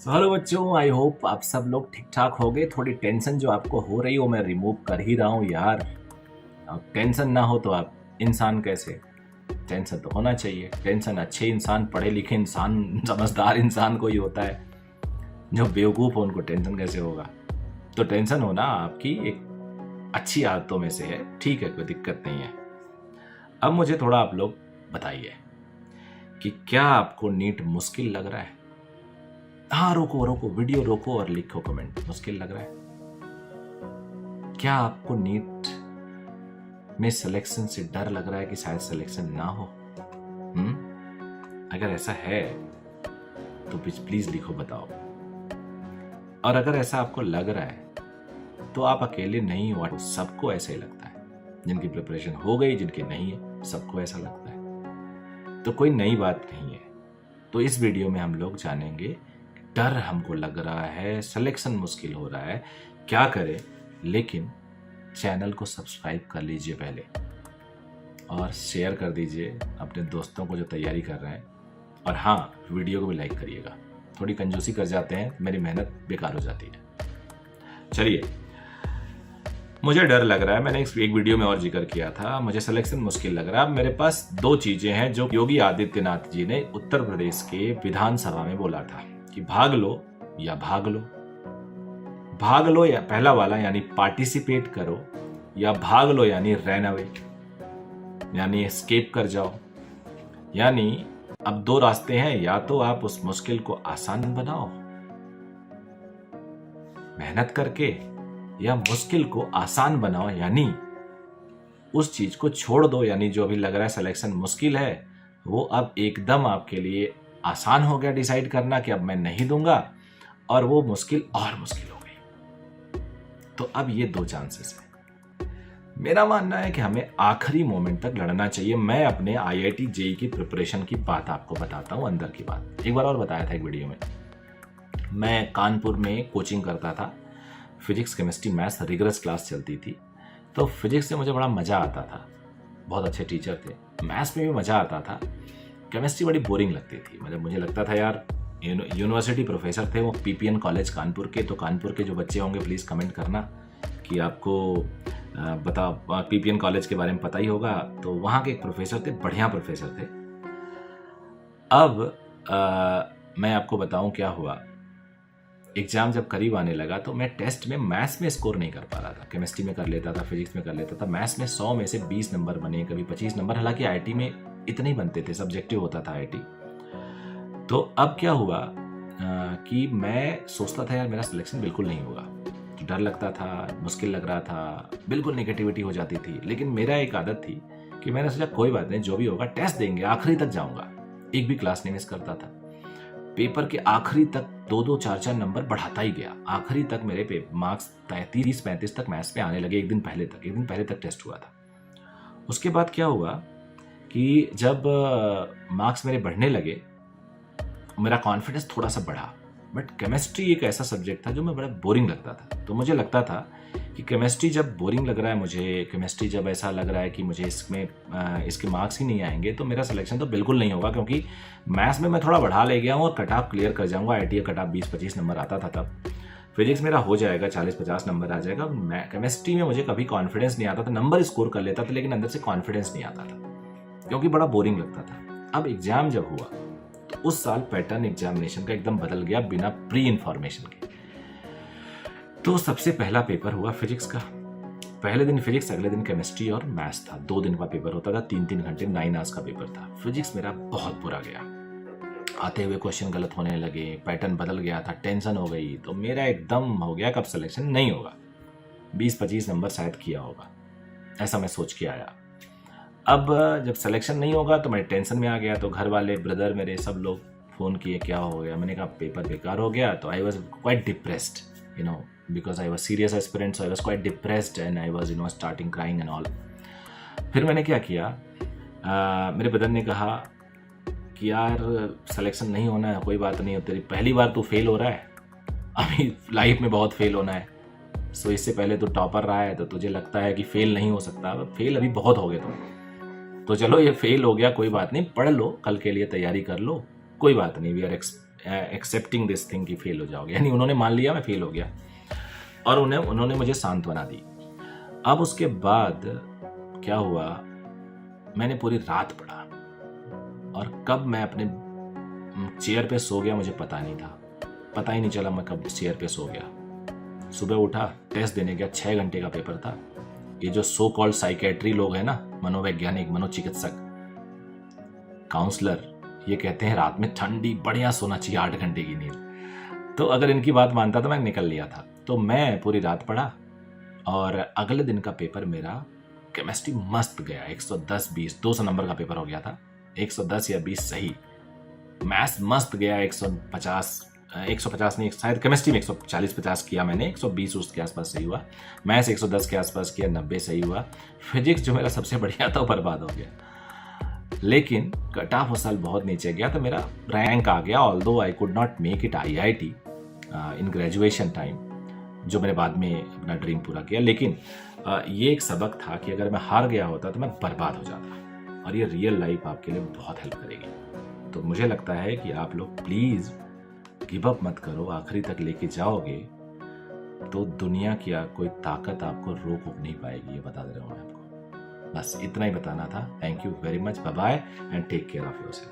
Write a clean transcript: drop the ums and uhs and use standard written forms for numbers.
Hello बच्चों, I hope आप सब लोग ठीक ठाक हो गए। थोड़ी टेंशन जो आपको हो रही हो मैं रिमूव कर ही रहा हूँ यार। अब टेंशन ना हो तो आप इंसान कैसे? टेंशन तो होना चाहिए। टेंशन अच्छे इंसान, पढ़े लिखे इंसान, समझदार इंसान को ही होता है। जो बेवकूफ़ हो उनको टेंशन कैसे होगा? तो टेंशन होना आपकी एक अच्छी आदतों में से है। ठीक है, कोई दिक्कत नहीं है। अब मुझे थोड़ा आप लोग बताइए कि क्या आपको नीट मुश्किल लग रहा है? हाँ, रोको रोको, वीडियो रोको और लिखो कमेंट। मुश्किल लग रहा है? क्या आपको नीट में सिलेक्शन से डर लग रहा है कि शायद सिलेक्शन ना हो? अगर ऐसा है तो प्लीज लिखो, बताओ। और अगर ऐसा आपको लग रहा है तो आप अकेले नहीं हो, सबको ऐसा ही लगता है। जिनकी प्रिपरेशन हो गई, जिनकी नहीं है, सबको ऐसा लगता है। तो कोई नई बात नहीं है। तो इस वीडियो में हम लोग जानेंगे, डर हमको लग रहा है, सिलेक्शन मुश्किल हो रहा है, क्या करें। लेकिन चैनल को सब्सक्राइब कर लीजिए पहले और शेयर कर दीजिए अपने दोस्तों को जो तैयारी कर रहे हैं। और हाँ, वीडियो को भी लाइक करिएगा। थोड़ी कंजूसी कर जाते हैं, मेरी मेहनत बेकार हो जाती है। चलिए, मुझे डर लग रहा है, मैंने एक वीडियो में और जिक्र किया था, मुझे सिलेक्शन मुश्किल लग रहा है। अब मेरे पास दो चीजें हैं जो योगी आदित्यनाथ जी ने उत्तर प्रदेश के विधानसभा में बोला था कि भाग लो या भाग लो। भाग लो या पहला वाला यानी पार्टिसिपेट करो, या भाग लो यानी रन अवे, यानी एस्केप कर जाओ। यानी अब दो रास्ते हैं, या तो आप उस मुश्किल को आसान बनाओ मेहनत करके, या मुश्किल को आसान बनाओ यानी उस चीज को छोड़ दो। यानी जो अभी लग रहा है सिलेक्शन मुश्किल है, वो अब एकदम आपके लिए आसान हो गया डिसाइड करना कि अब मैं नहीं दूंगा, और वो मुश्किल और मुश्किल हो गई। तो अब ये दो चांसेस हैं। मेरा मानना है कि हमें आखिरी मोमेंट तक लड़ना चाहिए। मैं अपने IIT JEE की प्रिपरेशन की बात आपको बताता हूँ, अंदर की बात। एक बार और बताया था एक वीडियो में, मैं कानपुर में कोचिंग करता था। Physics, chemistry, maths rigorous class चलती थी। तो फिजिक्स से मुझे बड़ा मज़ा आता था, बहुत अच्छे टीचर थे। मैथ्स में भी मज़ा आता था। केमिस्ट्री बड़ी बोरिंग लगती थी। मतलब मुझे लगता था यार, यूनिवर्सिटी प्रोफेसर थे वो PPN कॉलेज कानपुर के। तो कानपुर के जो बच्चे होंगे प्लीज़ कमेंट करना कि आपको बताओ, PPN कॉलेज के बारे में पता ही होगा। तो वहाँ के एक प्रोफेसर थे, बढ़िया प्रोफेसर थे। अब मैं आपको बताऊं क्या हुआ। एग्ज़ाम जब करीब आने लगा तो मैं टेस्ट में मैथ्स में स्कोर नहीं कर पा रहा था। केमिस्ट्री में कर लेता था, फिजिक्स में कर लेता था, मैथ्स में 100 में से 20 नंबर बने, कभी 25 नंबर। हालांकि IIT में इतने ही बनते थे, सब्जेक्टिव होता था IIT। तो अब क्या हुआ कि मैं सोचता था यार मेरा सिलेक्शन बिल्कुल नहीं होगा। तो डर लगता था, मुश्किल लग रहा था, बिल्कुल नेगेटिविटी हो जाती थी। लेकिन मेरा एक आदत थी कि मैंने सोचा कोई बात नहीं, जो भी होगा टेस्ट देंगे, आखिरी तक जाऊंगा। एक भी क्लास नहीं मिस करता था। पेपर के आखिरी तक 2-2, 4-4 नंबर बढ़ाता ही गया। आखिरी तक मेरे मार्क्स 30-35 तक मैथ्स पे आने लगे। एक दिन पहले तक टेस्ट हुआ था। उसके बाद क्या हुआ कि जब मार्क्स मेरे बढ़ने लगे, मेरा कॉन्फिडेंस थोड़ा सा बढ़ा। बट केमिस्ट्री एक ऐसा सब्जेक्ट था जो मैं बड़ा बोरिंग लगता था। तो मुझे लगता था कि केमिस्ट्री जब बोरिंग लग रहा है मुझे, केमिस्ट्री जब ऐसा लग रहा है कि मुझे इसमें इसके मार्क्स ही नहीं आएंगे, तो मेरा सिलेक्शन तो बिल्कुल नहीं होगा। क्योंकि मैथ्स में मैं थोड़ा बढ़ा ले गया हूँ और कट ऑफ क्लियर कर जाऊँगा। IIT का कट ऑफ 20-25 नंबर आता था तब। फिजिक्स मेरा हो जाएगा, 40-50 नंबर आ जाएगा। मैं केमिस्ट्री में मुझे कभी कॉन्फिडेंस नहीं आता था। नंबर स्कोर कर लेता था लेकिन अंदर से कॉन्फिडेंस नहीं आता था, क्योंकि बड़ा बोरिंग लगता था। अब एग्जाम जब हुआ तो उस साल पैटर्न एग्जामिनेशन का एकदम बदल गया बिना प्री इंफॉर्मेशन के। तो सबसे पहला पेपर हुआ फिजिक्स का। पहले दिन फिजिक्स, अगले दिन केमिस्ट्री और मैथ्स था। 2 दिन का पेपर होता था, 3-3 घंटे, 9 आवर्स का पेपर था। फिजिक्स मेरा बहुत बुरा गया। आते हुए क्वेश्चन गलत होने लगे, पैटर्न बदल गया था, टेंशन हो गई। तो मेरा एकदम हो गया कब सिलेक्शन नहीं होगा। 20-25 नंबर शायद किया होगा, ऐसा मैं सोच के आया। अब जब सिलेक्शन नहीं होगा तो मैं टेंशन में आ गया। तो घर वाले, ब्रदर मेरे, सब लोग फ़ोन किए, क्या हो गया। मैंने कहा पेपर बेकार हो गया। तो I was quite depressed, because I was serious aspirant, so I was quite depressed and I was starting crying and all. फिर मैंने क्या किया, मेरे ब्रदर ने कहा कि यार सिलेक्शन नहीं होना है, कोई बात नहीं, तेरी पहली बार तू फेल हो रहा है, अभी लाइफ में बहुत फेल होना है। सो इससे पहले तो टॉपर रहा है, तो तुझे लगता है कि फेल नहीं हो सकता। फेल अभी बहुत हो गए तुम, तो चलो ये फेल हो गया, कोई बात नहीं, पढ़ लो, कल के लिए तैयारी कर लो, कोई बात नहीं, we are accepting this thing कि फेल हो जाओगे, यानी उन्होंने मान लिया मैं फेल हो गया और उन्होंने मुझे सांत्वना दी। अब उसके बाद क्या हुआ, मैंने पूरी रात पढ़ा और कब मैं अपने चेयर पे सो गया मुझे पता नहीं था, पता ही नहीं चला मैं कब चेयर पे सो गया। सुबह उठा, टेस्ट देने गया, 6 घंटे का पेपर था। ये जो सो कॉल्ड साइकेट्री लोग हैं ना, मनोवैज्ञानिक, मनोचिकित्सक, काउंसलर, ये कहते हैं रात में ठंडी बढ़िया सोना चाहिए, 8 घंटे की नींद। तो अगर इनकी बात मानता तो मैं निकल लिया था। तो मैं पूरी रात पढ़ा और अगले दिन का पेपर मेरा केमिस्ट्री मस्त गया, 110-20, 200 नंबर का पेपर हो गया था, 110 या 20 सही। मैथ्स मस्त गया, 150 नहीं, शायद केमिस्ट्री में 140-50 किया मैंने, 120 उसके आसपास सही हुआ। मैथ्स 110 के आसपास किया, 90 सही हुआ। फिजिक्स जो मेरा सबसे बढ़िया था वो बर्बाद हो गया। लेकिन कट ऑफ उस साल बहुत नीचे गया तो मेरा रैंक आ गया, although I could not make it IIT in graduation time, जो मैंने बाद में अपना ड्रीम पूरा किया। लेकिन ये एक सबक था कि अगर मैं हार गया होता तो मैं बर्बाद हो जाता, और ये रियल लाइफ आपके लिए बहुत हेल्प करेगी। तो मुझे लगता है कि आप लोग प्लीज़ गिव अप मत करो, आखिरी तक लेके जाओगे तो दुनिया की कोई ताकत आपको रोक नहीं पाएगी, ये बता दे रहा हूँ मैं आपको। बस इतना ही बताना था। Thank you very much, bye bye and take care of yourself.